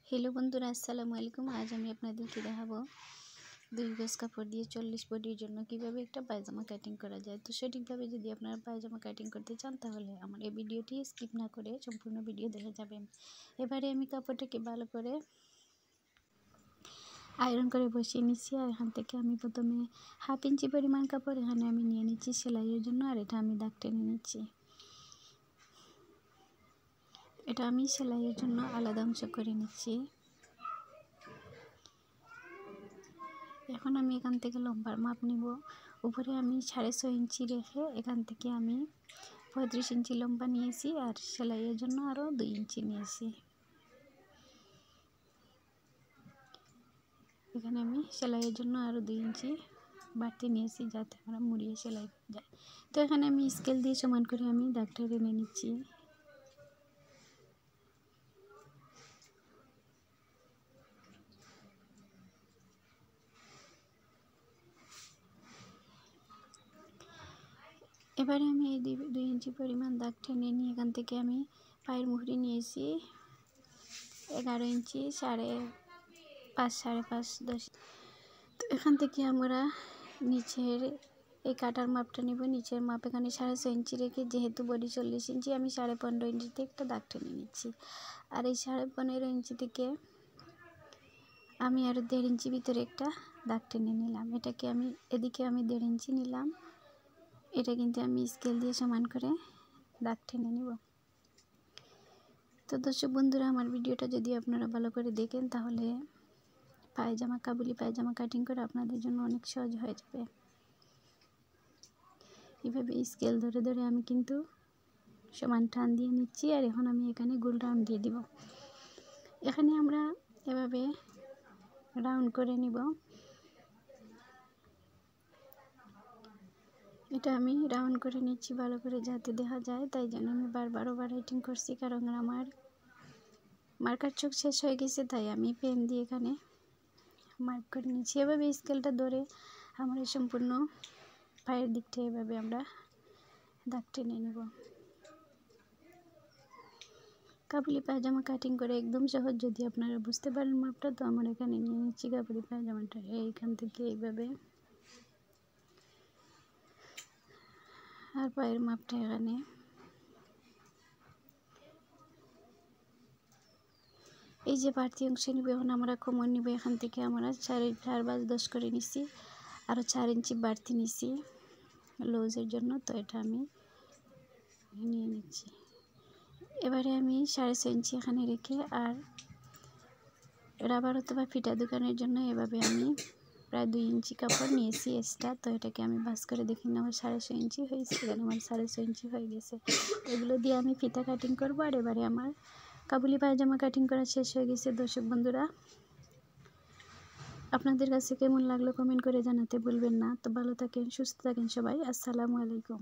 Hello बंधुरा अस्सलामु आलैकुम। आज আমি আপনাদেরকে দেখাবো 2 গজ কাপড় দিয়ে 40 বডির জন্য কিভাবে একটা পায়জামা কাটিং করা যায়। তো সঠিকভাবে যদি আপনারা পায়জামা কাটিং করতে চান তাহলে আমার এই ভিডিওটি স্কিপ না করে সম্পূর্ণ ভিডিও দেখে যাবেন। এবারে আমি কাপড়টাকে ভালো করে আয়রন করে বসিয়ে নিচ্ছি। আর এখান থেকে আমি প্রথমে 1/2 ইঞ্চি পরিমাণ কাপড় এখানে আমি নিয়ে নিচ্ছি সেলাইয়ের জন্য, আর এটা আমি দাগ টেনে নিচ্ছি। এটা আমি সেলাইয়ের জন্য আলাদা অংশ করে নিচ্ছি। এখন আমি এখান থেকে লম্বার মাপ নিব। উপরে আমি 6.5 ইঞ্চি রেখে এখান থেকে আমি 35 ইঞ্চি লম্বা নিয়েছি, আর সেলাইয়ের জন্য আরও 2 ইঞ্চি নিয়েছি। এখানে আমি সেলাইয়ের জন্য আরও 2 ইঞ্চি বাড়তি নিয়েছি যাতে আমরা মুড়িয়ে সেলাই যায়। তো এখানে আমি স্কেল দিয়ে সমান করে আমি দাগটা টেনে নিচ্ছি। এবারে আমি এই 2 ইঞ্চি পরিমাণ দাগ টেনে নিয়ে এখান থেকে আমি পায়ের মুহুরি নিয়েছি 11 ইঞ্চি, 5.5 5.5 10। তো এখান থেকে আমরা নিচের এই কাটার মাপটা নিব। নিচের মাপ এখানে 6.5 ইঞ্চি রেখে, যেহেতু বডি 40 ইঞ্চি, আমি 15.5 ইঞ্চিতে একটা দাগ টেনে নিচ্ছি। আর এই 15.5 ইঞ্চি থেকে আমি আরও 1.5 ইঞ্চি ভিতরে একটা দাগ টেনে নিলাম। এটাকে আমি এদিকে আমি 1.5 ইঞ্চি নিলাম। এটা কিন্তু আমি স্কেল দিয়ে সমান করে দাগ টেনে নিব। তো দর্শক বন্ধুরা, আমার ভিডিওটা যদি আপনারা ভালো করে দেখেন তাহলে পায়জামা, কাবুলি পায়জামা কাটিং করে আপনাদের জন্য অনেক সহজ হয়ে যাবে। এভাবে স্কেল ধরে ধরে আমি কিন্তু সমান টান দিয়ে নিচ্ছি। আর এখন আমি এখানে গোল রাউন্ড দিয়ে দিব। এখানে আমরা এভাবে রাউন্ড করে নিব। এটা আমি রাউন্ড করে নিচ্ছি ভালো করে যাতে দেখা যায়, তাই জন্য আমি বারবার ওভার রাইটিং করছি, কারণ আমার মার্কার চোখ শেষ হয়ে গেছে, তাই আমি পেন দিয়ে এখানে মার্ক করে নিচ্ছি। এভাবে স্কেলটা ধরে আমার সম্পূর্ণ পায়ের দিকটা এভাবে আমরা দাগ টেনে নেব। কাবুলি পায়জামা কাটিং করে একদম সহজ। যদি আপনারা বুঝতে পারেন মাপটা, তো আমার এখানে নিয়ে নিচ্ছি কাবুলি পায়জামাটা এইখান থেকে এইভাবে, আর পায়ের মাপটা এখানে। এই যে বাড়তি অংশ নিব, এখন আমরা কমন নিব। এখান থেকে আমরা 4/10 করে নিছি, আরও 4 ইঞ্চি বাড়তি নিছি লুজের জন্য। তো এটা আমি নিয়ে নিচ্ছি। এবারে আমি 6.5 ইঞ্চি এখানে রেখে, আর রাবার অথবা ফিতা দোকানের জন্য এভাবে আমি প্রায় 2 ইঞ্চি কাপড় নিয়েছি এক্সট্রা। তো এটাকে আমি ভাঁজ করে দেখি না আমার 6.5 ইঞ্চি হয়েছে, এখানে আমার 6.5 ইঞ্চি হয়ে গেছে। এগুলো দিয়ে আমি ফিতা কাটিং করবো। আর এবারে আমার কাবুলি পায়জামা কাটিং করা শেষ হয়ে গেছে। দর্শক বন্ধুরা, আপনাদের কাছে কেমন লাগলো কমেন্ট করে জানাতে ভুলবেন না। তো ভালো থাকেন, সুস্থ থাকেন সবাই। আসসালামু আলাইকুম।